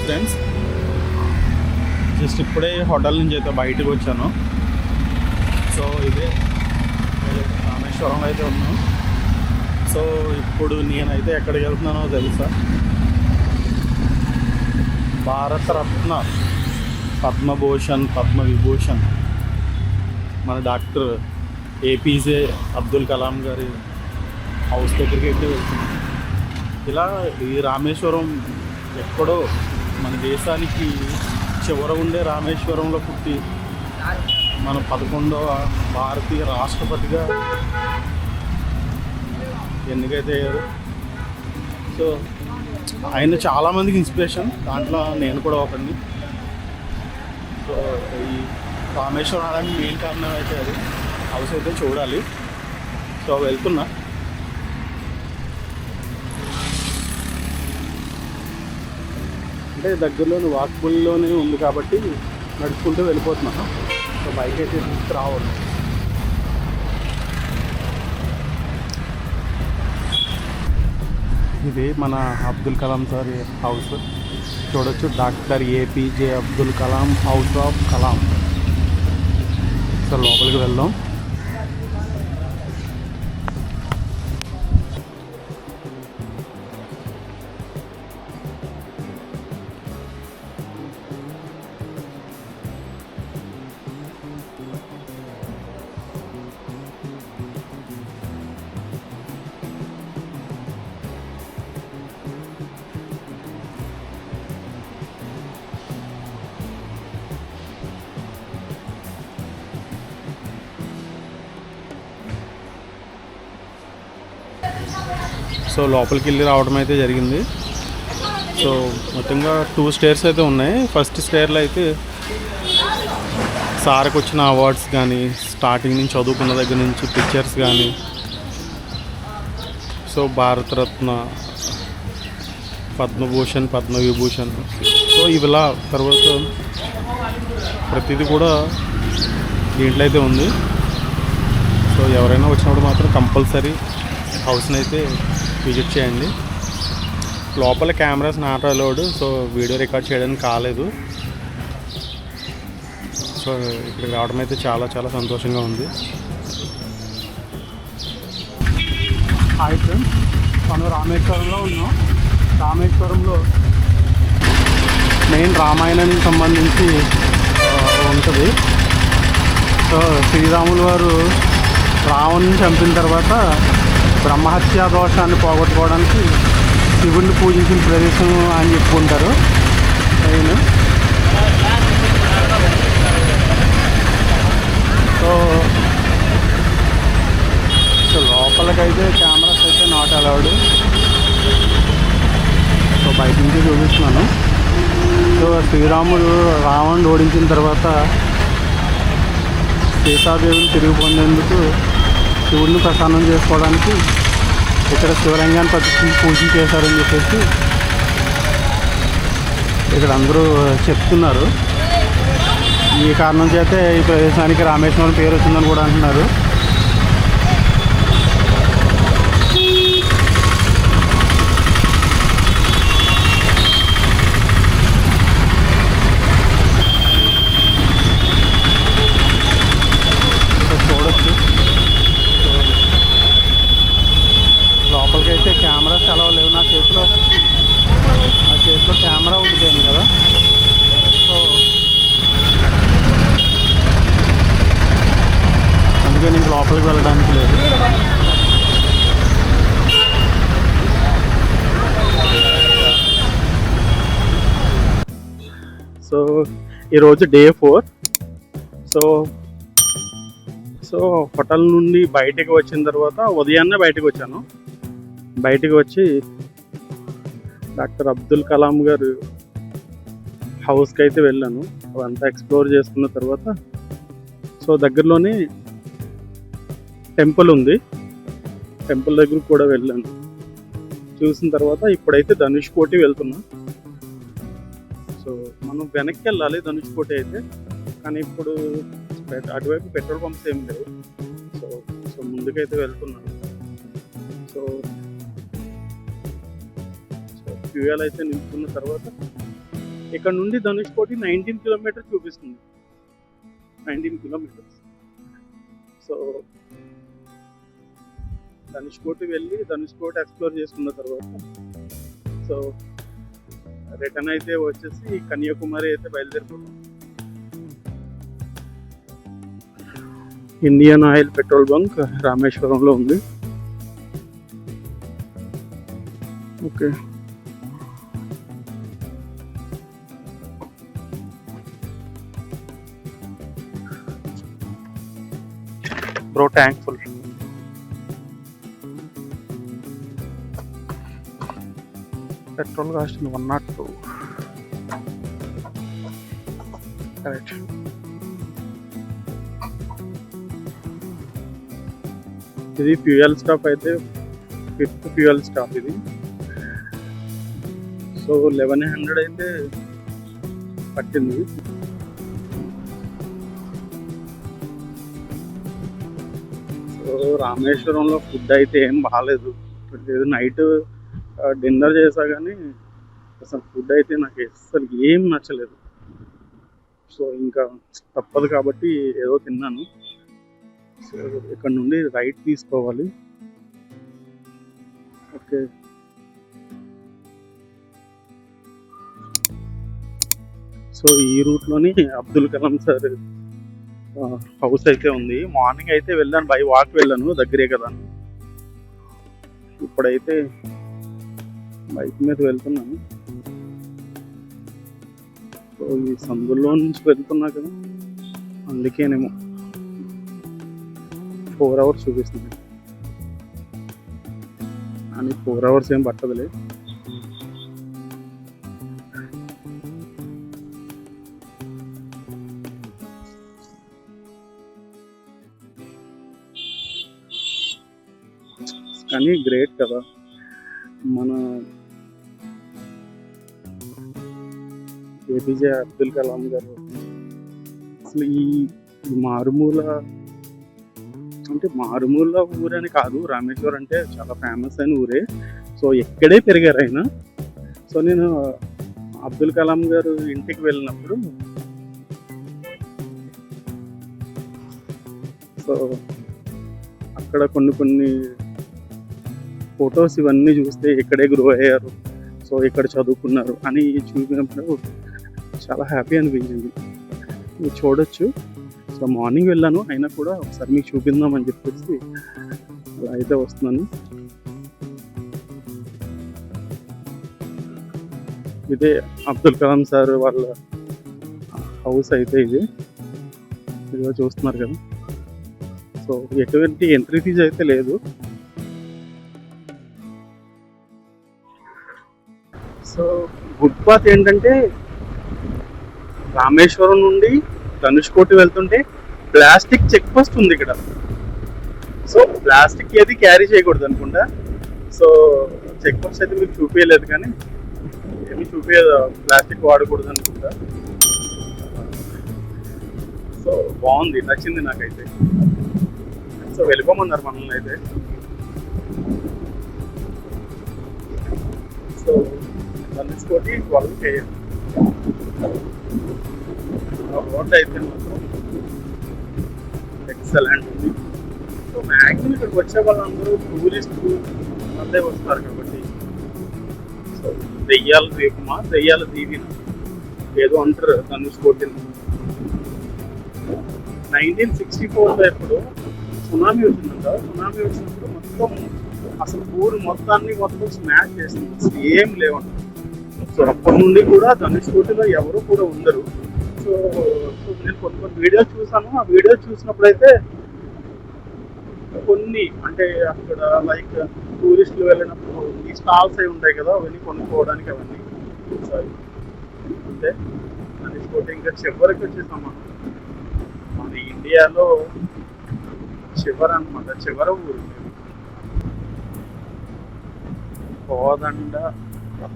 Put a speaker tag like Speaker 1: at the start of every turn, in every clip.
Speaker 1: Friends, just ఇప్పుడే hotel నుంచి అయితే బయటకు వచ్చాను. సో ఇదే రామేశ్వరం అయితే ఉన్నాను. సో ఇప్పుడు నేనైతే ఎక్కడికి వెళ్తున్నానో తెలుసా? భారతరత్న పద్మభూషణ్ పద్మవిభూషణ్ మన డాక్టర్ ఏపీజే అబ్దుల్ కలాం గారి హౌస్ దగ్గరికి అయితే వెళ్తున్నాను. ఇలా ఈ రామేశ్వరం ఎక్కడో మన దేశానికి చివర ఉండే రామేశ్వరంలో పుట్టి మన 11వ భారతీయ రాష్ట్రపతిగా ఎన్నికైతే అయ్యారు. సో ఆయన చాలామందికి ఇన్స్పిరేషన్, దాంట్లో నేను కూడా ఒకరిని. సో ఈ రామేశ్వరం అలాంటి మెయిన్ కారణం అయితే అది హౌస్ అయితే చూడాలి. సో వెళ్తున్నా. అంటే దగ్గరలోని వాక్బుల్లోనే ఉంది కాబట్టి నడుచుకుంటూ వెళ్ళిపోతున్నాను. సో బైక్ అయితే తీసుకురావాలి. ఇది మన అబ్దుల్ కలాం సార్ హౌస్ చూడొచ్చు. Doctor APJ Abdul Kalam house of Kalam. So లోపలికి వెళ్దాం. సో లోపలికి వెళ్ళి రావడం అయితే జరిగింది. సో మొత్తంగా 2 స్టేర్స్ అయితే ఉన్నాయి. ఫస్ట్ స్టేర్లో అయితే సార్కి వచ్చిన అవార్డ్స్ కానీ, స్టార్టింగ్ నుంచి చదువుకున్న దగ్గర నుంచి పిక్చర్స్ కానీ, సో భారతరత్న పద్మభూషణ్ పద్మవిభూషణ్, సో ఇవిలా తర్వాత ప్రతిదీ కూడా దీంట్లో అయితే ఉంది. సో ఎవరైనా వచ్చినప్పుడు మాత్రం కంపల్సరీ హౌస్ని అయితే విజిట్ చేయండి. లోపల cameras not allowed, so video record చేయడానికి కాలేదు. సో ఇక్కడికి రావడం అయితే చాలా చాలా సంతోషంగా ఉంది. హాయ్ ఫ్రెండ్స్, మనం రామేశ్వరంలో ఉన్నాం. రామేశ్వరంలో మెయిన్ రామాయణానికి సంబంధించి ఉంటుంది. సో శ్రీరాములు వారు రావణుని చంపిన తర్వాత బ్రహ్మహత్యా దోషాన్ని పోగొట్టుకోవడానికి శివుడిని పూజించిన ప్రదేశం అని చెప్పుకుంటారు. నేను సో లోపలికైతే కెమెరాస్ అయితే నాట్ అలౌడ్. సో బయట నుంచి చూపిస్తున్నాను. సో శ్రీరాముడు రావణుడు ఓడించిన తర్వాత సీతాదేవిని తిరిగి పొందేందుకు శివుడిని ప్రసన్నం చేసుకోవడానికి ఇక్కడ శివలింగాన్ని ప్రతిష్ఠించి పూజ చేశారని చెప్పేసి ఇక్కడ అందరూ చెప్తున్నారు. ఈ కారణం చేతే ఈ ప్రదేశానికి రామేశ్వరం పేరు వచ్చిందని కూడా అంటున్నారు. చూడొచ్చు లోపలికైతే కెమెరాస్ ఎలా లేవు. నా చేతిలో కెమెరా ఉండిపోయింది కదా. సో అందుకే నేను లోపలికి వెళ్ళడానికి లేదు. సో ఈరోజు డే 4. సో హోటల్ నుండి బయటకు వచ్చిన తర్వాత ఉదయాన్నే బయటకు వచ్చాను. బయటకు వచ్చి డాక్టర్ అబ్దుల్ కలాం గారు హౌస్కి అయితే వెళ్ళాను. అదంతా ఎక్స్ప్లోర్ చేసుకున్న తర్వాత సో దగ్గరలోనే టెంపుల్ ఉంది, టెంపుల్ దగ్గరకు కూడా వెళ్ళాను. చూసిన తర్వాత ఇప్పుడైతే ధనుష్కోటి వెళ్తున్నా. సో మనం వెనక్కి వెళ్ళాలి ధనుష్కోటి అయితే, కానీ ఇప్పుడు అటువైపు పెట్రోల్ పంప్స్ ఏం లేవు. సో ముందుకైతే వెళ్తున్నాను. సో ఫ్యూయల్ అయితే నింపుకున్న తర్వాత ఇక్కడ నుండి ధనుష్కోటి 19 కిలోమీటర్స్ చూపిస్తుంది, 19 కిలోమీటర్స్. సో ధనుష్కోటి వెళ్ళి ధనుష్కోటి ఎక్స్ప్లోర్ చేసుకున్న తర్వాత సో రిటర్న్ అయితే వచ్చేసి కన్యాకుమారి అయితే బయలుదేరిపోతాం. ఇండియన్ ఆయిల్ పెట్రోల్ బంక్ రామేశ్వరంలో ఉంది. Okay, bro tank full. Petrol cost 102. Correct. ఇది ఫ్యూయల్ స్టాప్ అయితే 5th ఫ్యూయల్ స్టాప్ ఇది. సో 1100 అయితే పట్టింది. సో రామేశ్వరంలో ఫుడ్ అయితే ఏం బాగాలేదు. నైట్ డిన్నర్ చేసా కానీ అసలు ఫుడ్ అయితే నాకు అసలు ఏం నచ్చలేదు. సో ఇంకా తప్పదు కాబట్టి ఏదో తిన్నాను. సో ఇక్కడ నుండి రైట్ తీసుకోవాలి. ఓకే, సో ఈ రూట్లోని అబ్దుల్ కలాం సార్ హౌస్ అయితే ఉంది. మార్నింగ్ అయితే వెళ్ళాను, బై వాక్ వెళ్ళాను, దగ్గరే కదా. ఇప్పుడైతే బైక్ మీద వెళ్తున్నాను. సో ఈ సందులో నుంచి వెళ్తున్నా కదా, అందుకేనేమో 4 hours చూపిస్తుంది. కానీ 4 hours ఏం పట్టదులే. కానీ గ్రేట్ కదా మన ఏపీజే అబ్దుల్ కలాం గారు. అసలు ఈ మారుమూల అంటే మారుమూల ఊరని కాదు, రామేశ్వరం అంటే చాలా ఫేమస్ అయిన ఊరే. సో ఎక్కడే పెరిగారు ఆయన. సో నేను అబ్దుల్ కలాం గారు ఇంటికి వెళ్ళినప్పుడు సో అక్కడ కొన్ని ఫొటోస్ ఇవన్నీ చూస్తే ఇక్కడే గ్రో అయ్యారు, సో ఇక్కడ చదువుకున్నారు అని చూసినప్పుడు చాలా హ్యాపీ అనిపించింది. మీరు చూడొచ్చు. సో మార్నింగ్ వెళ్ళాను, అయినా కూడా ఒకసారి మీకు చూపిందాం అని చెప్పేసి అలా అయితే వస్తున్నాను. ఇదే అబ్దుల్ కలాం సార్ వాళ్ళ హౌస్ అయితే ఇదిగో చూస్తున్నారు కదా. సో ఎటువంటి ఎంట్రీ ఫీజు అయితే లేదు. సో ఫుట్పాత్ ఏంటంటే రామేశ్వరం నుండి ధనుష్కోటి వెళ్తుంటే ప్లాస్టిక్ చెక్ పోస్ట్ ఉంది ఇక్కడ. సో ప్లాస్టిక్ ఏది క్యారీ చేయకూడదు అనుకుంటా. సో చెక్ పోస్ట్ అయితే మీకు చూపించలేదు, కానీ ఏమి చూపించదు, ప్లాస్టిక్ వాడకూడదు అనుకుంటా. సో బాగుంది, నచ్చింది నాకైతే. సో వెళ్ళిపోమన్నారు మనల్ని అయితే. So Dhanushkodi 12 km. రోడ్ అయితే మాత్రం ఎక్సలెంట్ ఉంది. సో మ్యాక్సిమం ఇక్కడికి వచ్చే వాళ్ళందరూ టూరిస్టులు అదే వస్తారు కాబట్టి. సో దెయ్యాల ద్వీపమా దెయ్యాల దీవిన ఏదో అంటారు ధనుష్కోటిని. 1964లో ఎప్పుడు సునామీ వచ్చిందంట. సునామీ వచ్చినప్పుడు మొత్తం అసలు ఊరు మొత్తం స్మాష్ చేసింది, అసలు ఏం లేవంట. సో అప్పటి నుండి కూడా ధనుష్కోటిలో ఎవరు కూడా ఉండరు. సో నేను కొన్ని వీడియోస్ చూసాను. ఆ వీడియోస్ చూసినప్పుడైతే కొన్ని అంటే అక్కడ లైక్ టూరిస్టులు వెళ్ళినప్పుడు ఈ స్టాల్స్ అవి ఉంటాయి కదా, అవన్నీ కొనుక్కోవడానికి అవన్నీ. సో అంటే ధనుష్కోటి ఇంకా చివరికి వచ్చేసాం. మన ఇండియాలో చివర ఊరు కోదండ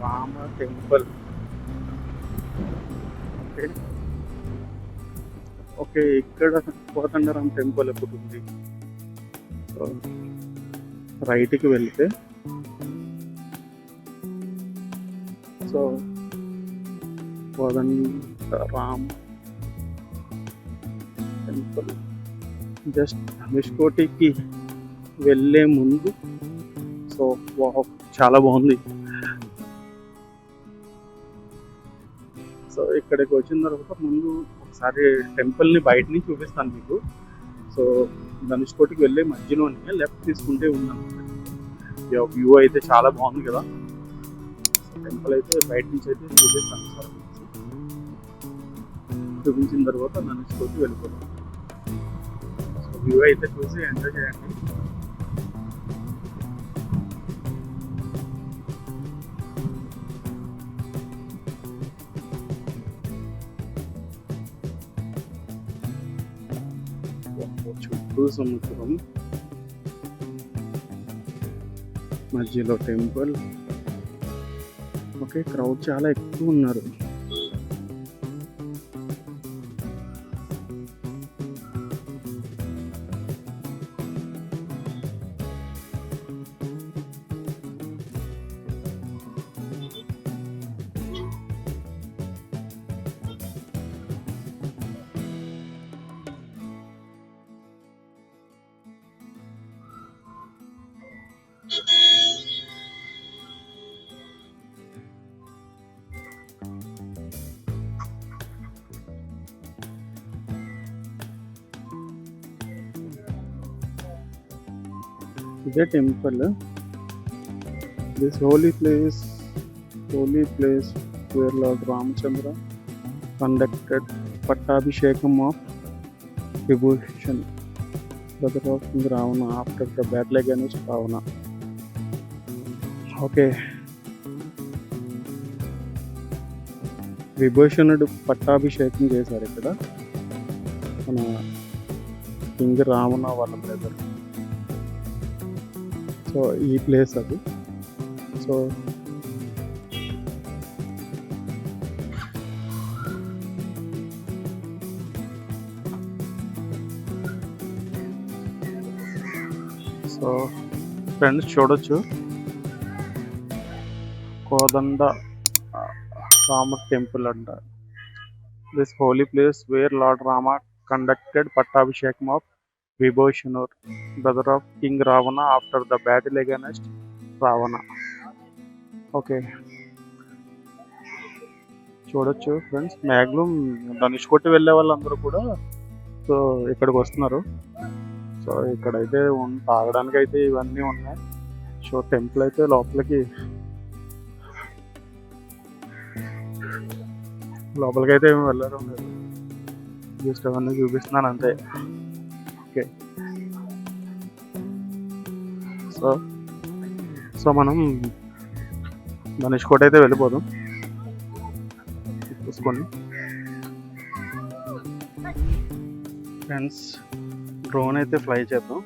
Speaker 1: రామ టెంపుల్. ఓకే, ఇక్కడ కోదండరామ్ టెంపుల్ ఎప్పుడు ఉంది. రైట్కి వెళ్తే సో కోదండరామ్ టెంపుల్ జస్ట్ ధనుష్కోటికి వెళ్ళే ముందు. సో చాలా బాగుంది. సో ఇక్కడికి వచ్చిన తర్వాత ముందు ఒకసారి టెంపుల్ని బయట నుంచి చూపిస్తాను మీకు. సో ధనుష్కోటికి వెళ్ళే మధ్యలోనే లెఫ్ట్ తీసుకుంటే ఉందన్నమాట. వ్యూ అయితే చాలా బాగుంది కదా. టెంపుల్ అయితే బయట నుంచి అయితే చూపిస్తాను సార్. చూపించిన తర్వాత ధనుష్కోటి వెళ్ళిపోతాం. సో వ్యూ అయితే చూసి ఎంజాయ్ చేయండి. చుట్టూ సముద్రం, మధ్యలో టెంపుల్. ఓకే, క్రౌడ్ చాలా ఎక్కువ ఉన్నారు. ఇదే temple. This holy place where lord Ramachandra conducted పట్టాభిషేకం of Vibhishan brother of Ravana after the battle against Ravana. Okay, విభూషణుడు పట్టాభిషేకం చేశారు ఇక్కడ మన కింగ్ రావణ వాళ్ళ బ్రదర్. సో ఈ ప్లేస్ అది. సో ఫ్రెండ్స్ చూడొచ్చు, కోదండ రామ టెంపుల్ అంట. This holy place where lord Rama conducted పట్టాభిషేకం ఆఫ్ విభూషణుర్ brother of king Ravana after the battle against Ravana. Okay, చూడొచ్చు ఫ్రెండ్స్. మ్యాక్సిమం ధనుష్కోటి వెళ్ళే వాళ్ళందరూ కూడా సో ఇక్కడికి వస్తున్నారు. సో ఇక్కడైతే తాగడానికి అయితే ఇవన్నీ ఉన్నాయి. సో టెంపుల్ అయితే లోపలికి అయితే ఏమి వెళ్ళడం లేదు. జస్ట్ అవన్నీ చూపిస్తున్నాను అంతే. ఓకే, సో మనం ధనుష్కోటి అయితే వెళ్ళిపోదాం. చూసుకోండి ఫ్రెండ్స్, డ్రోన్ అయితే ఫ్లై చేద్దాం.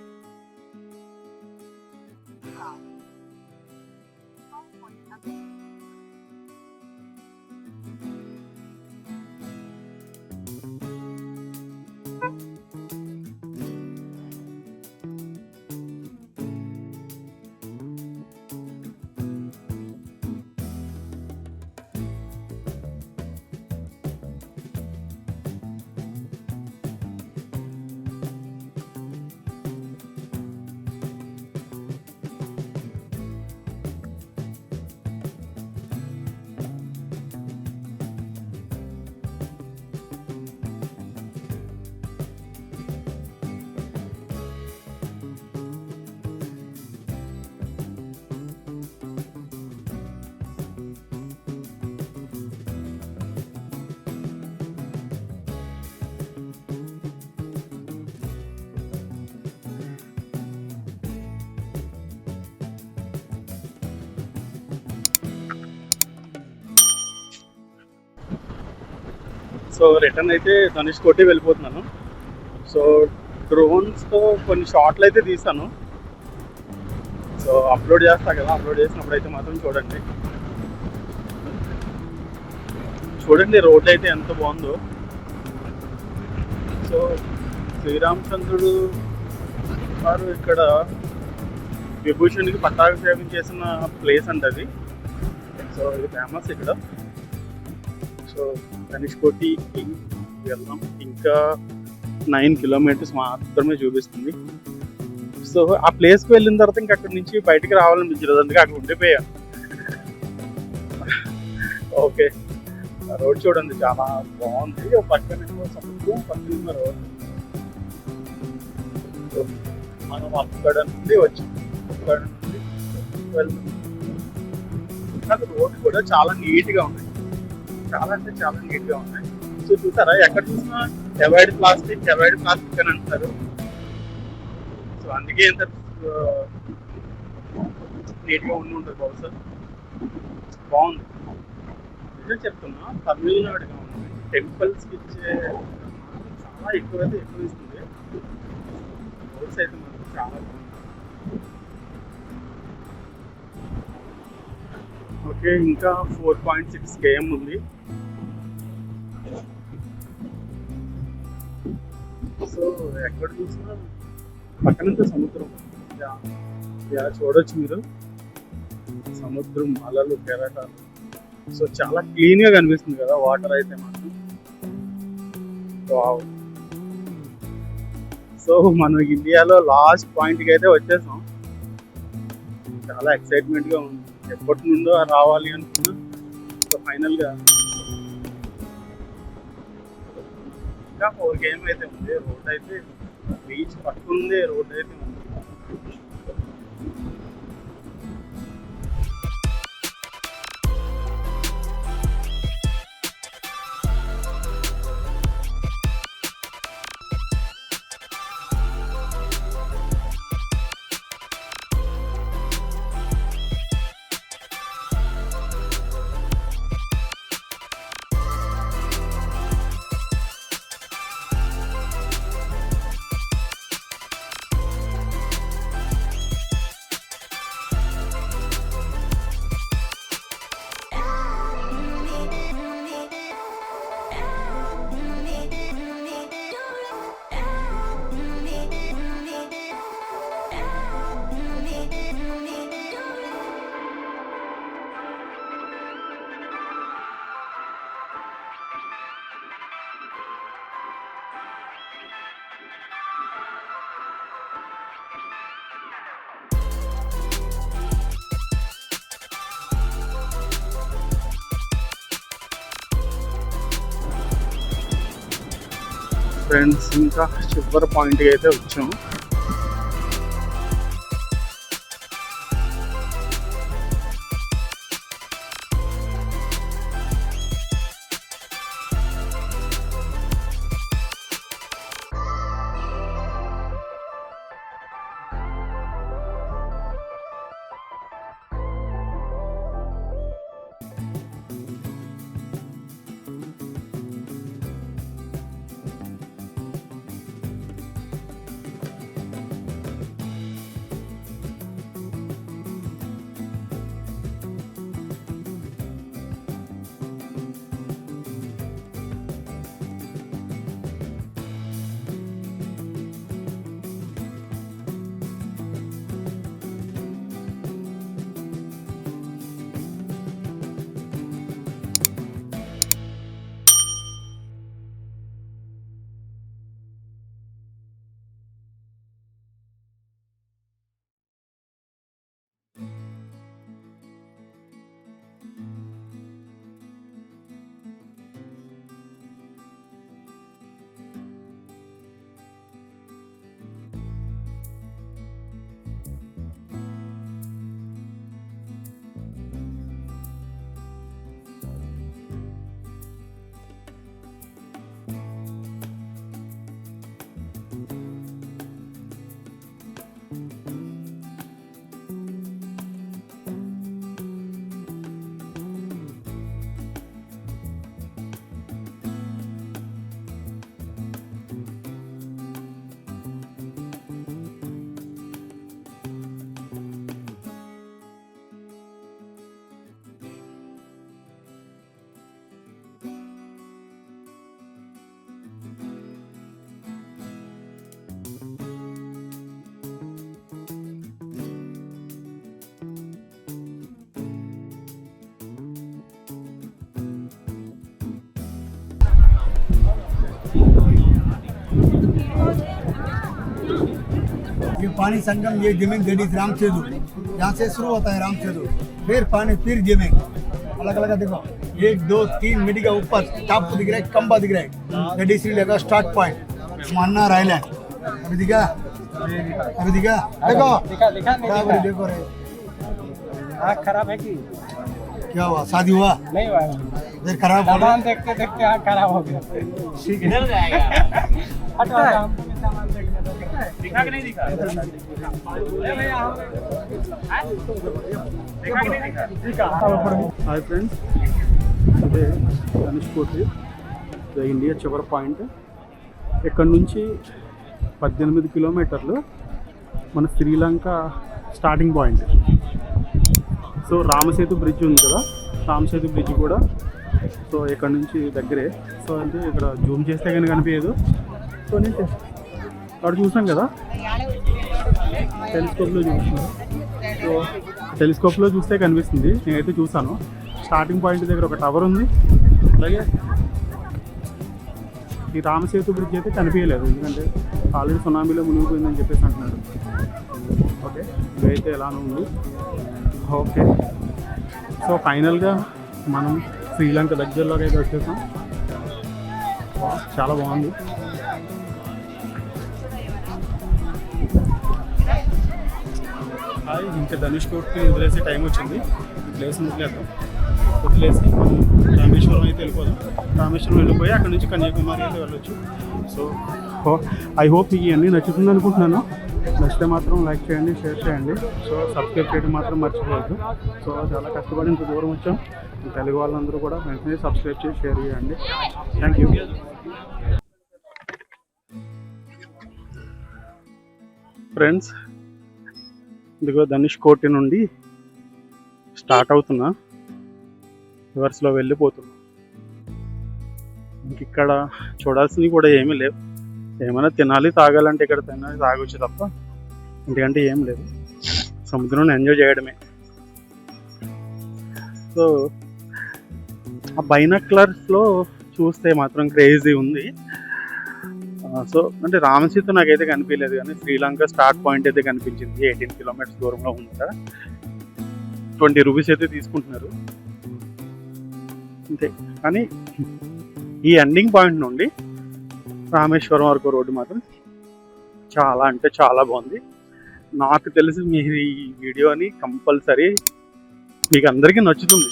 Speaker 1: సో రిటర్న్ అయితే ధనుష్కోటి వెళ్ళిపోతున్నాను. సో డ్రోన్స్తో కొన్ని షాట్లు అయితే తీస్తాను. సో అప్లోడ్ చేస్తా కదా, అప్లోడ్ చేసినప్పుడు అయితే మాత్రం చూడండి రోడ్ అయితే ఎంత బాగుందో. సో శ్రీరామచంద్రుడు వారు ఇక్కడ విభూషణుడికి పట్టాభిషేకం చేసిన ప్లేస్ అంట అది. సో ఇది ఫేమస్ ఇక్కడ. సో ధనుష్కోటికి వెళ్దాం. ఇంకా 9 కిలోమీటర్స్ మాత్రమే చూపిస్తుంది. సో ఆ ప్లేస్కి వెళ్ళిన తర్వాత ఇంకా అక్కడి నుంచి బయటికి రావాలనిపించలేదు, అందుకే అక్కడ ఉండిపోయాను. ఓకే, రోడ్ చూడండి చాలా బాగుంది. పక్కన సముద్రం, పక్కన రోడ్. మనం అక్కడ నుండి వచ్చాం, అక్కడ నుండి వెళ్తాం. నాకు రోడ్ కూడా చాలా నీట్గా ఉన్నాయి, చాలా అంటే చాలా నీట్గా ఉన్నాయి. సో చూసారా, ఎక్కడ చూసినా అవాయిడ్ ప్లాస్టిక్ అని అంటారు. సో అందుకే ఎంత నీట్గా ఉంటుంది బహుశా. బాగుంది, నిజం చెప్తున్నా. తమిళనాడు గవర్నమెంట్ టెంపుల్స్కి ఇచ్చే చాలా ఎక్కువ ఇస్తుంది. బహుశా అయితే మనకు చాలా బాగుంది. ఓకే, ఇంకా 4.6 km ఉంది. సో ఎక్కడ చూసినా పక్కనంతా సముద్రం. చూడొచ్చు మీరు, సముద్రం, అలలు, కెరటాలు. సో చాలా క్లీన్గా కనిపిస్తుంది కదా వాటర్ అయితే మాత్రం. వావ్. సో మనం ఇండియాలో లాస్ట్ పాయింట్కి అయితే వచ్చేసాం. చాలా ఎక్సైట్మెంట్గా ఉంది, ఎప్పటి నుండో రావాలి అనుకున్నా. సో ఫైనల్గా ఇంకా 4 km అయితే ఉంది. రోడ్ అయితే బీచ్ పట్టుకుంది, రోడ్ అయితే ఉంది. ఫ్రెండ్స్, ఇంకా చివరి పాయింట్కి అయితే వచ్చాము.
Speaker 2: ये पानी संगम, ये जमीन गड़ी राम सेतु, यहाँ से शुरू होता है राम सेतु, फिर पानी फिर जमीन अलग अलग देखो 1 2 3 मिट्टी का ऊपर टॉप दिख रहा है, खंबा दिख रहा है, गड्डी श्रीलंका का स्टार्ट पॉइंट मन्नार आइलैंड। अभी दिखा देखो देखो रे
Speaker 3: आँख खराब है कि
Speaker 2: क्या हुआ, शादी हुआ
Speaker 3: नहीं हुआ?
Speaker 2: फिर खराब हो
Speaker 3: सामान देखते देखते आँख खराब हो गया।
Speaker 2: ठीक है
Speaker 3: हटता है सामान देखने दो। दिखा कि नहीं दिखा?
Speaker 1: హాయ్ ఫ్రెండ్స్, ఇదే ధనుష్కోటి ఇండియా చివరి పాయింట్. ఇక్కడ నుంచి 18 కిలోమీటర్లు మన Sri Lanka starting point. So Ram Setu bridge ఉంది కదా, రామసేతు బ్రిడ్జ్ కూడా సో ఇక్కడ నుంచి దగ్గరే. సో అంటే ఇక్కడ జూమ్ చేస్తే కానీ కనిపించదు. సో నేను అక్కడ చూసాం కదా, టెలిస్కోప్లో చూస్తున్నాను. సో టెలిస్కోప్లో చూస్తే కనిపిస్తుంది. నేనైతే చూసాను. స్టార్టింగ్ పాయింట్ దగ్గర ఒక టవర్ ఉంది. అలాగే ఈ రామసేతు బ్రిడ్జ్ అయితే కనిపించలేదు, ఎందుకంటే ఆల్రెడీ సునామీలో మునిగిపోయిందని చెప్పేసి అంటున్నారు. ఓకే, ఇదైతే ఎలానో ఉంది. ఓకే, సో ఫైనల్గా మనం శ్రీలంక దగ్గరలోకి అయితే వచ్చేసాం. చాలా బాగుంది. ఇంకా ధనుష్కోటికి వదిలేసే టైం వచ్చింది. ఈ ప్లేస్ని వదిలేసి మనం రామేశ్వరం అయితే వెళ్ళిపోదాం. రామేశ్వరం వెళ్ళిపోయి అక్కడ నుంచి కన్యాకుమారి అయితే వెళ్ళొచ్చు. సో ఐ హోప్ మీకు ఇవన్నీ నచ్చుతుంది అనుకుంటున్నాను. నచ్చితే మాత్రం లైక్ చేయండి, షేర్ చేయండి. సో సబ్స్క్రైబ్ చేయడం మాత్రం మర్చిపోవద్దు. సో చాలా కష్టపడి ఇంత దూరం వచ్చాం. తెలుగు వాళ్ళందరూ కూడా వెంటనే సబ్స్క్రైబ్ చేసి షేర్ చేయండి. Thank you. ఫ్రెండ్స్, ఇదిగో ధనుష్కోటి నుండి స్టార్ట్ అవుతున్నా, రివర్స్లో వెళ్ళిపోతున్నా. ఇంక ఇక్కడ చూడాల్సినవి కూడా ఏమీ లేవు. ఏమైనా తినాలి తాగాలంటే ఇక్కడ తినాలి తాగొచ్చు తప్ప ఎందుకంటే ఏం లేదు. సముద్రం ఎంజాయ్ చేయడమే. సో ఆ బైనాక్యులర్స్లో చూస్తే మాత్రం క్రేజీ ఉంది. సో అంటే రామసీత నాకైతే కనిపించలేదు, కానీ శ్రీలంక స్టార్ట్ పాయింట్ అయితే కనిపించింది. 18 కిలోమీటర్స్ దూరంలో ఉందా. 20 రూపీస్ అయితే తీసుకుంటున్నారు అంతే. కానీ ఈ ఎండింగ్ పాయింట్ నుండి రామేశ్వరం వరకు రోడ్డు మాత్రం చాలా అంటే చాలా బాగుంది. నాకు తెలిసి మీరు ఈ వీడియోని కంపల్సరీ మీకు అందరికీ నచ్చుతుంది.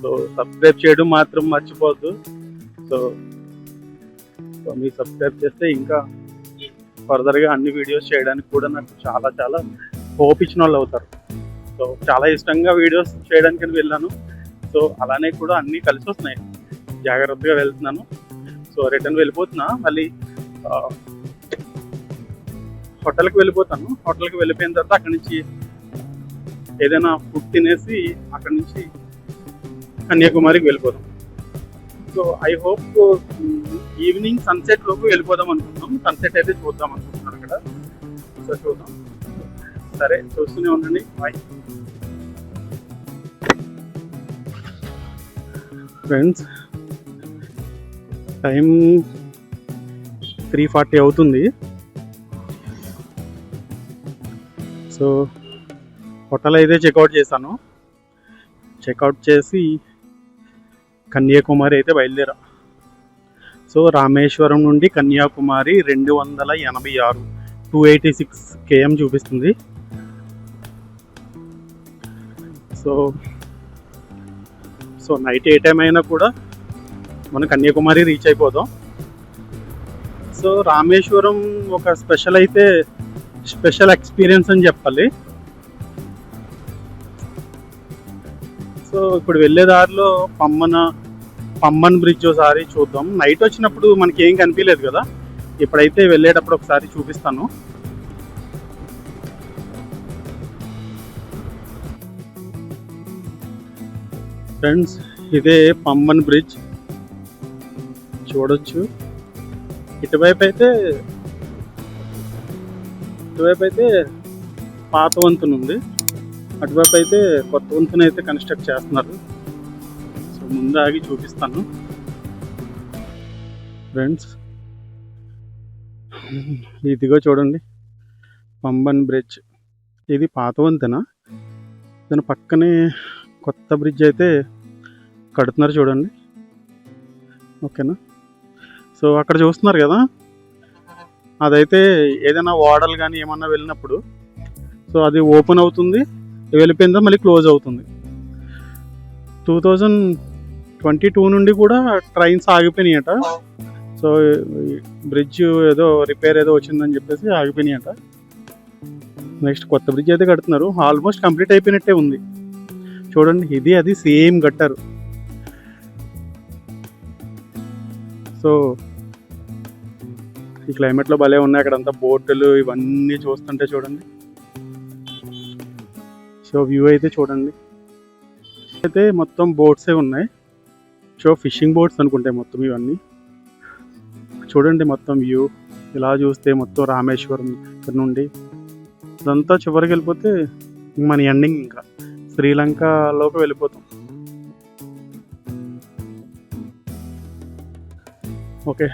Speaker 1: సో సబ్స్క్రైబ్ చేయడం మాత్రం మర్చిపోవద్దు. సో మీరు సబ్స్క్రైబ్ చేస్తే ఇంకా ఫర్దర్గా అన్ని వీడియోస్ చేయడానికి కూడా నాకు చాలా చాలా హోప్ ఇచ్చిన వాళ్ళు అవుతారు. సో చాలా ఇష్టంగా వీడియోస్ చేయడానికి వెళ్ళాను. సో అలానే కూడా అన్నీ కలిసి వస్తున్నాయి. జాగ్రత్తగా వెళ్తున్నాను. సో రిటర్న్ వెళ్ళిపోతున్నా. మళ్ళీ హోటల్కి వెళ్ళిపోతాను. హోటల్కి వెళ్ళిపోయిన తర్వాత అక్కడి నుంచి ఏదైనా ఫుడ్ తినేసి అక్కడి నుంచి కన్యాకుమారికి వెళ్ళిపోతాం. So I hope evening sunset లోపు వెళ్ళిపోదాం అనుకుంటున్నాం. సన్సెట్ అయితే చూద్దాం అనుకుంటున్నాను అక్కడ. సో చూద్దాం. సరే, చూస్తూనే ఉండండి. Bye friends. టైం 3:40 అవుతుంది. సో హోటల్ అయితే చెక్అవుట్ చేశాను. చెక్అవుట్ చేసి కన్యాకుమారి అయితే బయలుదేరా. సో రామేశ్వరం నుండి కన్యాకుమారి 286 286 km చూపిస్తుంది. సో నైట్ ఏ టైం అయినా కూడా మనం కన్యాకుమారి రీచ్ అయిపోదాం. సో రామేశ్వరం ఒక స్పెషల్ ఎక్స్పీరియన్స్ అని చెప్పాలి. సో ఇప్పుడు వెళ్ళే దారిలో పమ్మన్ బ్రిడ్జ్ ఒకసారి చూద్దాం. నైట్ వచ్చినప్పుడు మనకి ఏం కనిపించలేదు కదా, ఇప్పుడైతే వెళ్ళేటప్పుడు ఒకసారి చూపిస్తాను. ఫ్రెండ్స్, ఇదే పమ్మన్ బ్రిడ్జ్ చూడొచ్చు. ఇటువైపు అయితే పాత వంతెన ఉంది, అటువైపు అయితే కొత్త వంతెన అయితే కన్స్ట్రక్ట్ చేస్తున్నారు. సో ముందు ఆగి చూపిస్తాను. ఫ్రెండ్స్, ఇదిగో చూడండి పంబన్ బ్రిడ్జ్. ఇది పాత వంతెన, దాని పక్కనే కొత్త బ్రిడ్జ్ అయితే కడుతున్నారు చూడండి. ఓకేనా. సో అక్కడ చూస్తున్నారు కదా, అదైతే ఏదైనా ఓడలు కానీ ఏమన్నా వెళ్ళినప్పుడు సో అది ఓపెన్ అవుతుంది, వెళ్ళిపోయిందా మళ్ళీ క్లోజ్ అవుతుంది. 2022 నుండి కూడా ట్రైన్స్ ఆగిపోయినాయట. సో బ్రిడ్జ్ ఏదో రిపేర్ ఏదో వచ్చిందని చెప్పేసి ఆగిపోయినాయట. నెక్స్ట్ కొత్త బ్రిడ్జ్ అయితే కడుతున్నారు, ఆల్మోస్ట్ కంప్లీట్ అయిపోయినట్టే ఉంది. చూడండి ఇది అది సేమ్ కట్టారు. సో ఈ క్లైమేట్లో భలే ఉన్నాయి అక్కడంతా బోటులు ఇవన్నీ చూస్తుంటే చూడండి. సో వ్యూ అయితే చూడండి, అయితే మొత్తం బోట్సే ఉన్నాయి. సో ఫిషింగ్ బోట్స్ అనుకుంటాయి మొత్తం ఇవన్నీ. చూడండి మొత్తం వ్యూ ఇలా చూస్తే మొత్తం రామేశ్వరం ఇక్కడ నుండి ఇదంతా చివరికి వెళ్ళిపోతే మన ఎండింగ్ ఇంకా శ్రీలంకలోకి వెళ్ళిపోతాం. ఓకే.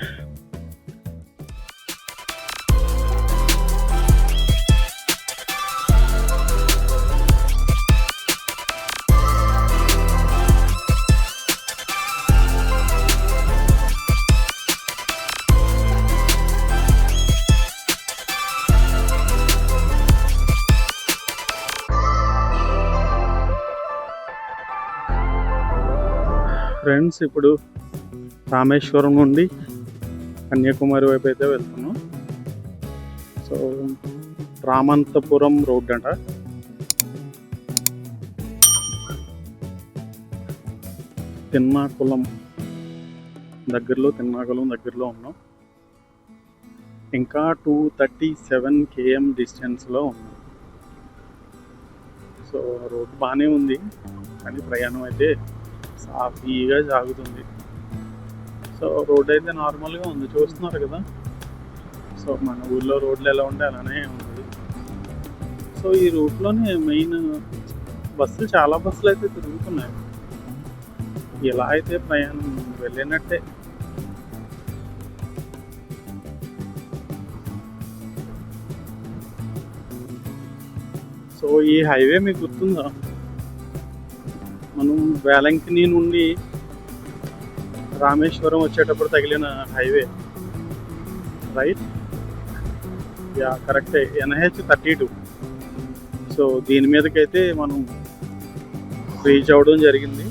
Speaker 1: ఫ్రెండ్స్ ఇప్పుడు రామేశ్వరం నుండి కన్యాకుమారి వైపు అయితే వెళ్తున్నాం. సో రామంతపురం రోడ్ అంట. తిన్నాకులం దగ్గరలో ఉన్నాం. ఇంకా 237 km డిస్టెన్స్లో ఉన్నాం. సో రోడ్ బాగానే ఉంది, కానీ ప్రయాణం అయితే సాఫీగా సాగుతుంది. సో రోడ్ అయితే నార్మల్గా ఉంది, చూస్తున్నారు కదా. సో మన ఊళ్ళో రోడ్లు ఎలా ఉంటే అలానే ఉంది. సో ఈ రూట్లోనే మెయిన్ బస్సులు, చాలా బస్సులు అయితే తిరుగుతున్నాయి. ఎలా అయితే ప్రయాణం వెళ్ళినట్టే. సో ఈ హైవే మీకు గుర్తుందా, మనం వేలంకిని నుండి రామేశ్వరం వచ్చేటప్పుడు తగిలిన హైవే, రైట్? యా కరెక్టే, NH32. సో దీని మీదకైతే మనం రీచ్ అవ్వడం జరిగింది.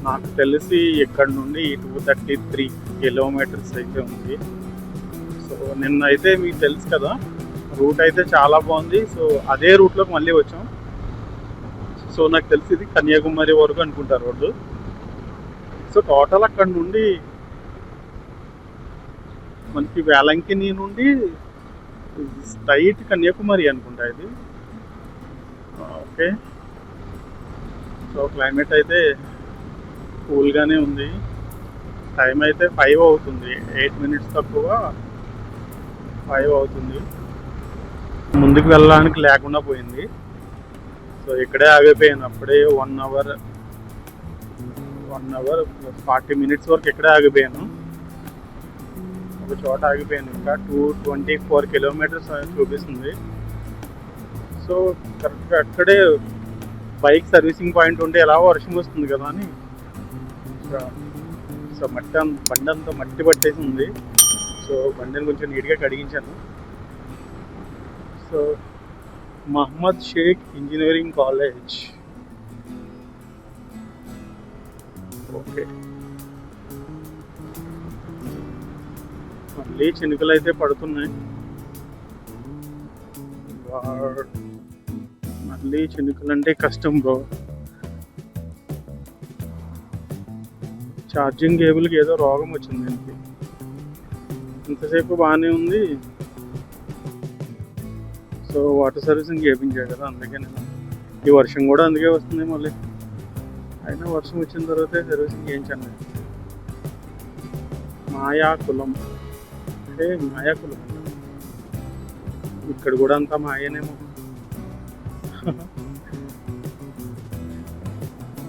Speaker 1: నాకు తెలిసి ఇక్కడ నుండి 233 కిలోమీటర్స్ అయితే ఉంది. సో నిన్న అయితే మీకు తెలుసు కదా, రూట్ అయితే చాలా బాగుంది. సో అదే రూట్లోకి మళ్ళీ వచ్చాం. సో నాకు తెలిసి ఇది కన్యాకుమారి వరకు అనుకుంటారు రోడ్డు. సో టోటల్ అక్కడ నుండి మనకి వేలంకిని నుండి స్ట్రైట్ కన్యాకుమారి అనుకుంటా ఇది. ఓకే. సో క్లైమేట్ అయితే కూల్గానే ఉంది. టైం అయితే 5 అవుతుంది, 8 minutes తక్కువ 5 అవుతుంది. ముందుకు వెళ్ళడానికి లేకుండా పోయింది. సో ఇక్కడే ఆగిపోయాను. అప్పుడే 1 hour 40 minutes వరకు ఇక్కడే ఆగిపోయాను. ఒక చోట ఆగిపోయాను. ఇంకా 224 kilometers చూపిస్తుంది. సో కరెక్ట్గా అక్కడే బైక్ సర్వీసింగ్ పాయింట్ ఉంటే ఎలా వర్షం వస్తుంది కదా అని, సో బండి అంతా మట్టి పట్టేసి ఉంది. సో బండిని కొంచెం నీట్గా కడిగించాను. So Mohammed Shaik engineering college. Okay. మళ్ళీ చినుకలు అయితే పడుతున్నాయి. మళ్ళీ చినుకలు అంటే కష్టం బ్రో. ఛార్జింగ్ కేబుల్కి ఏదో రోగం వచ్చింది దీనికి. ఇంతసేపు బాగానే ఉంది. సో వాటర్ సర్వీసింగ్ చేయించాడు కదా, అందుకే నేను ఈ వర్షం కూడా అందుకే వస్తుంది మళ్ళీ. అయినా వర్షం వచ్చిన తర్వాతే సర్వీసింగ్ చేయించాను. మాయాకులం అంటే మాయాకులం ఇక్కడ కూడా అంతా మాయనేమో.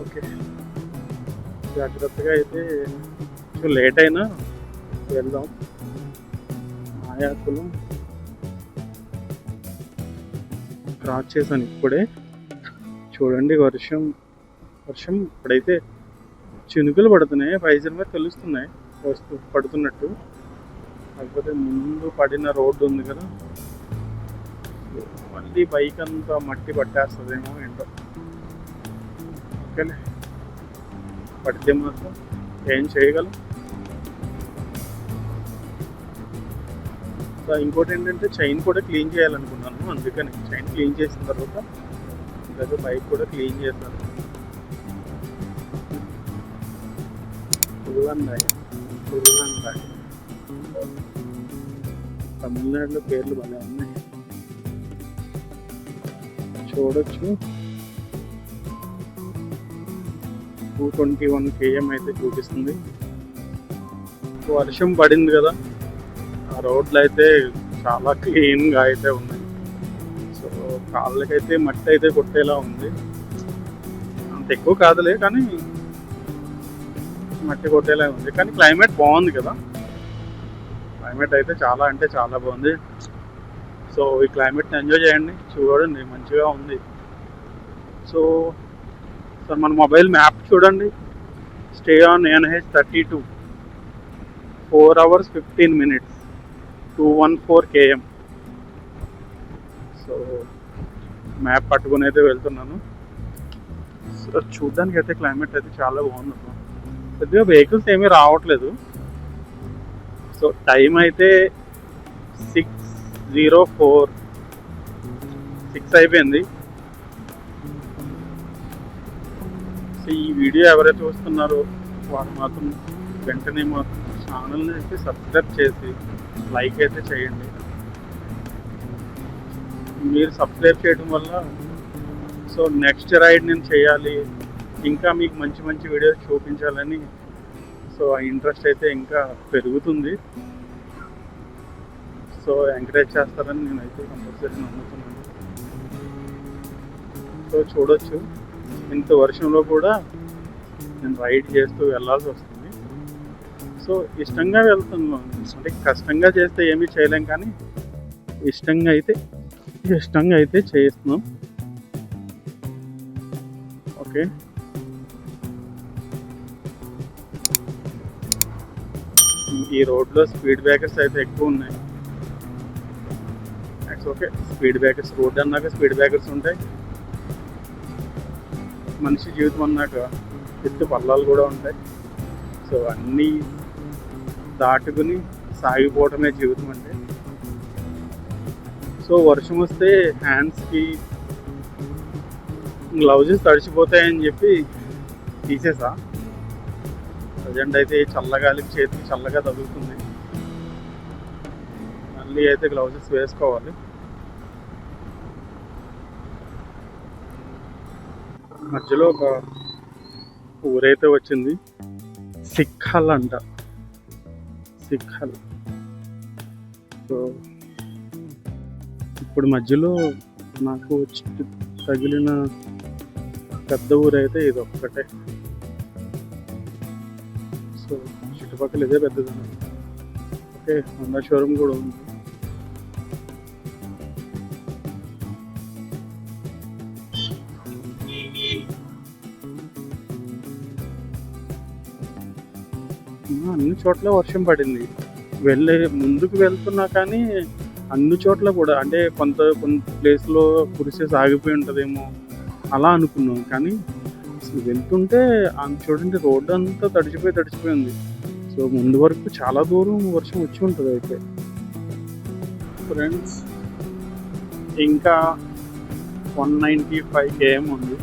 Speaker 1: ఓకే. జాగ్రత్తగా అయితే కొంచెం లేట్ అయినా వెళ్దాం. మాయాకులం క్రాస్ చేశాను ఇప్పుడే. చూడండి వర్షం ఇప్పుడైతే చినుకులు పడుతున్నాయి, పైసల మీద తెలుస్తున్నాయి పడుతున్నట్టు. కాకపోతే ముందు పడిన రోడ్డు ఉంది కదా, మళ్ళీ బైక్ అంతా మట్టి పట్టేస్తుందేమో ఏంటో. ఓకేలే, పడితే మాత్రం ఏం చేయగలం. ఇంకోటి ఏంటంటే చైన్ కూడా క్లీన్ చేయాలనుకున్నాను, అందుకని చైన్ క్లీన్ చేసిన తర్వాత ఇంకా బైక్ కూడా క్లీన్ చేశాను. పురుగందాయి తమిళనాడులో పేర్లు బాగా ఉన్నాయి. చూడొచ్చు 221 km అయితే చూపిస్తుంది. వర్షం పడింది కదా, ఆ రోడ్లు అయితే చాలా క్లీన్గా అయితే ఉన్నాయి. సో కాళ్ళకైతే మట్టి అయితే కొట్టేలా ఉంది. అంత ఎక్కువ కాదులే కానీ మట్టి కొట్టేలా ఉంది. కానీ క్లైమేట్ బాగుంది కదా, క్లైమేట్ అయితే చాలా అంటే చాలా బాగుంది. సో ఈ క్లైమేట్ని ఎంజాయ్ చేయండి, చూడండి మంచిగా ఉంది. సో సార్ మన మొబైల్ మ్యాప్ చూడండి, stay on NH32 4 hours 15 minutes 214 km. So map పట్టుకుని అయితే వెళ్తున్నాను. సో చూడడానికి అయితే క్లైమేట్ అయితే చాలా బాగుంది. కొద్దిగా వెహికల్స్ ఏమీ రావట్లేదు. సో టైం అయితే 6:06 అయిపోయింది. సో ఈ వీడియో ఎవరైతే చూస్తున్నారో వారు మాత్రం వెంటనే మా ఛానల్ని అయితే సబ్స్క్రైబ్ చేసి లైక్ అయితే చేయండి. మీరు సబ్స్క్రైబ్ చేయడం వల్ల సో నెక్స్ట్ రైడ్ నేను చేయాలి, ఇంకా మీకు మంచి మంచి వీడియోస్ చూపించాలని సో ఆ ఇంట్రెస్ట్ అయితే ఇంకా పెరుగుతుంది. సో ఎంకరేజ్ చేస్తారని నేనైతే కంపల్సరీ నమ్ముతున్నాను. సో చూడొచ్చు, ఇంత వర్షంలో కూడా నేను రైడ్ చేస్తూ వెళ్ళాల్సి వస్తుంది. సో ఇష్టంగా వెళ్తున్నాను, అంటే కష్టంగా చేస్తే ఏమీ చేయలేం, కానీ ఇష్టంగా అయితే చేస్తున్నాం. ఓకే, ఈ రోడ్లో స్పీడ్ బ్రేకర్స్ అయితే ఎక్కువ ఉన్నాయి. ఓకే, స్పీడ్ బ్రేకర్స్, రోడ్ అన్నాక స్పీడ్ బ్రేకర్స్ ఉంటాయి. మనిషి జీవితం అన్నాక ఎత్తు పల్లాలు కూడా ఉంటాయి. సో అన్నీ దాటుకుని సాగిపోవటమే జీవితం అంటే. సో వర్షం వస్తే హ్యాండ్స్కి గ్లౌజెస్ తడిచిపోతాయని చెప్పి తీసేసా. ప్రజెంట్ అయితే చల్లగాలికి చేతికి చల్లగా తగులుతుంది. మళ్ళీ అయితే గ్లౌజెస్ వేసుకోవాలి. మధ్యలో ఒక ఊరైతే వచ్చింది, సిక్కల్ అంట, సిక్కల్. సో ఇప్పుడు మధ్యలో నాకు తగిలిన పెద్ద ఊరైతే ఇది ఒక్కటే. సో చుట్టుపక్కల ఇదే పెద్దది. ఓకే, హోండా షోరూమ్ కూడా ఉంది. అన్ని చోట్ల వర్షం పడింది. ముందుకు వెళ్తున్నా కానీ అన్ని చోట్ల కూడా, అంటే కొంత ప్లేస్లో కురిసేసి ఆగిపోయి ఉంటుందేమో అలా అనుకున్నాం. కానీ అసలు వెళ్తుంటే చూడండి రోడ్డు అంతా తడిచిపోయింది. సో ముందు వరకు చాలా దూరం వర్షం వచ్చి ఉంటుంది. అయితే ఫ్రెండ్స్ ఇంకా 195 km ఉంది.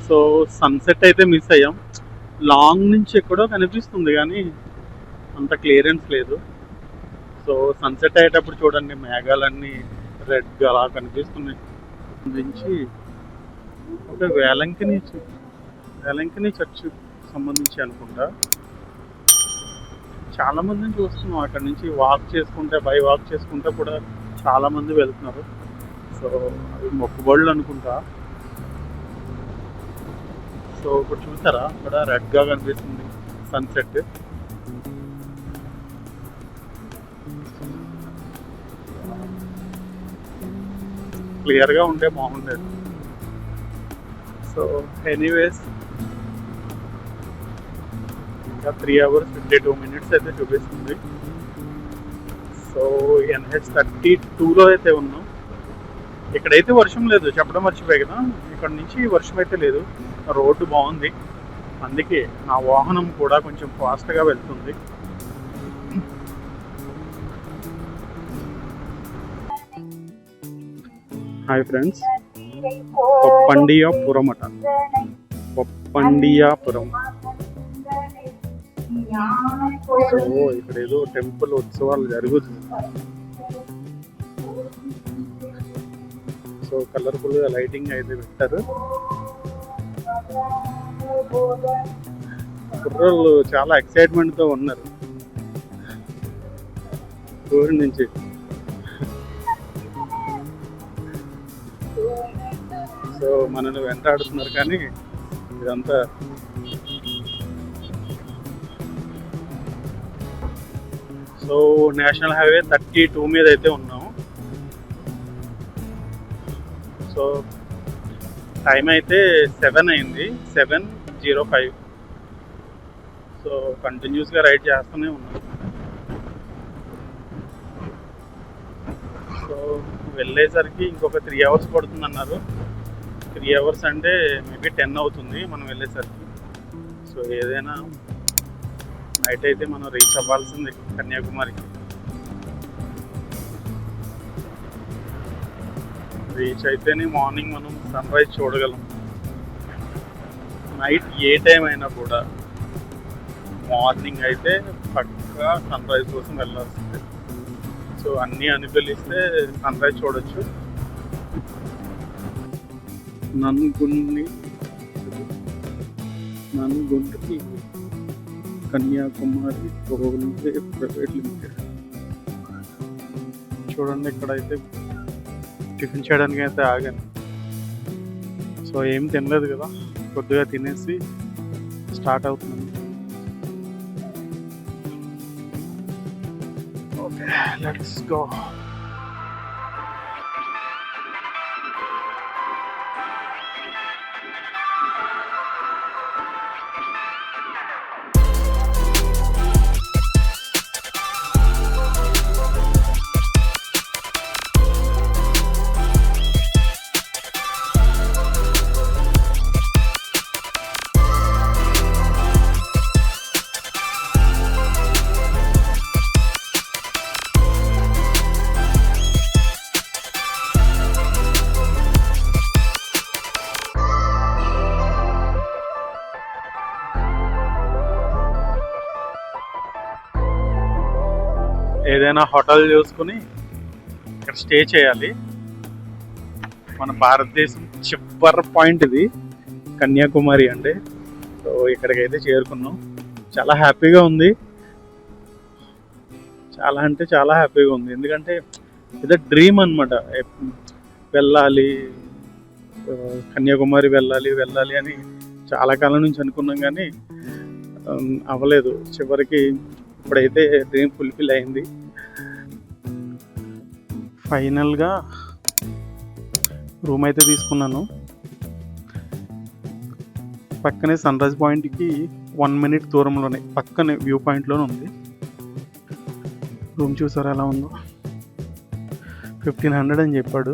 Speaker 1: సో సన్సెట్ అయితే మిస్ అయ్యాం. లాంగ్ నుంచి ఎక్కడో కనిపిస్తుంది కానీ అంత క్లియరెన్స్ లేదు. సో సన్సెట్ అయ్యేటప్పుడు చూడండి మేఘాలన్నీ రెడ్గా అలా కనిపిస్తున్నాయి. నుంచి ఒక వేలంకిని చర్చ్ సంబంధించి అనుకుంటా. చాలామందిని చూస్తున్నాం అక్కడ నుంచి వాక్ చేసుకుంటే కూడా చాలామంది వెళ్తున్నారు. సో అవి మొక్కుబడులు అనుకుంటా. సో ఇప్పుడు చూసారా, అక్కడ రెడ్గా కనిపిస్తుంది సన్సెట్. క్లియర్గా ఉంటే బాగుండేది. సో ఎనీవేస్ ఇంకా 3 hours 52 minutes అయితే చూపిస్తుంది. సో NH32లో అయితే ఉన్నాం. ఇక్కడైతే వర్షం లేదు, చెప్పడం మర్చిపోయి కదా. ఇక్కడ నుంచి వర్షం అయితే లేదు, రోడ్డు బాగుంది, అందుకే నా వాహనం కూడా కొంచెం ఫాస్ట్గా వెళ్తుంది. హాయ్ ఫ్రెండ్స్, పప్పండియాపురం అట, పప్పండియాపురం. సో ఇక్కడ ఏదో టెంపుల్ ఉత్సవాలు జరుగుతుంది. సో కలర్ఫుల్గా లైటింగ్ అయితే పెట్టారు. కుర్రోళ్ళు చాలా ఎక్సైట్మెంట్తో ఉన్నారు ఊరి నుంచి. సో మనల్ని వెంటాడుతున్నారు, కానీ ఇదంతా సో నేషనల్ హైవే 32 మీద అయితే ఉన్నాం. సో టైం అయితే 7 అయింది, 7:05. సో కంటిన్యూస్గా రైడ్ చేస్తూనే ఉన్నాం. సో వెళ్ళేసరికి ఇంకొక 3 hours పడుతుంది అన్నారు. 3 hours అంటే మేబీ 10 అవుతుంది మనం వెళ్ళేసరికి. సో ఏదైనా నైట్ అయితే మనం రీచ్ అవ్వాల్సింది కన్యాకుమారికి. రీచ్ అయితేనే మార్నింగ్ మనం సన్ రైజ్ చూడగలం. నైట్ ఏ టైం అయినా కూడా మార్నింగ్ అయితే పక్కా సన్ రైజ్ కోసం వెళ్ళాల్సిందే. సో అన్నీ అనుకూలిస్తే సన్ రైజ్ చూడొచ్చు. నన్గుండి కన్యాకుమారి టోల్వే ప్రైవేట్ లిమిటెడ్. చూడండి, ఇక్కడైతే టిఫిన్ చేయడానికి అయితే ఆగాను. సో ఏం తినలేదు కదా, కొద్దిగా తినేసి స్టార్ట్ అవుతుంది. Okay, let's go. ఏదైనా హోటల్ చూసుకుని ఇక్కడ స్టే చేయాలి. మన భారతదేశం చివరి పాయింట్ ఇది కన్యాకుమారి అంటే. సో ఇక్కడికైతే చేరుకున్నాం. చాలా హ్యాపీగా ఉంది, చాలా అంటే చాలా హ్యాపీగా ఉంది. ఎందుకంటే ఇది డ్రీమ్ అనమాట. వెళ్ళాలి, కన్యాకుమారి వెళ్ళాలి అని చాలా కాలం నుంచి అనుకున్నాం, కానీ అవ్వలేదు. చివరికి ఇప్పుడైతే డ్రీమ్ ఫుల్ఫిల్ అయింది. ఫైనల్గా రూమ్ అయితే తీసుకున్నాను. పక్కనే సన్ రైజ్ పాయింట్కి 1 minute దూరంలోనే, పక్కనే వ్యూ పాయింట్లోనే ఉంది రూమ్. చూసారా ఎలా ఉందో. 1500 అని చెప్పాడు,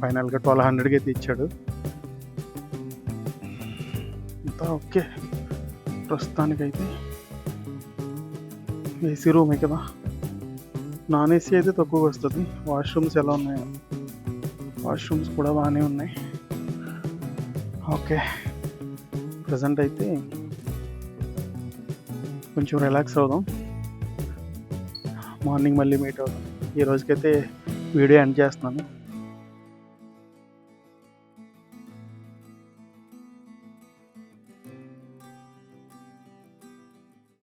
Speaker 1: ఫైనల్గా 1200కి అయితే ఇచ్చాడు. అంతా ఓకే. ప్రస్తుతానికైతే ఏసీ రూమే కదా, నాన్ ఏసీ అయితే తక్కువగా వస్తుంది. వాష్రూమ్స్ ఎలా ఉన్నాయో, వాష్రూమ్స్ కూడా బాగానే ఉన్నాయి. ఓకే, ప్రజెంట్ అయితే కొంచెం రిలాక్స్ అవుదాం, మార్నింగ్ మళ్ళీ మీట్ అవుదాం. ఈ రోజుకైతే వీడియో ఎండ్ చేస్తున్నాను.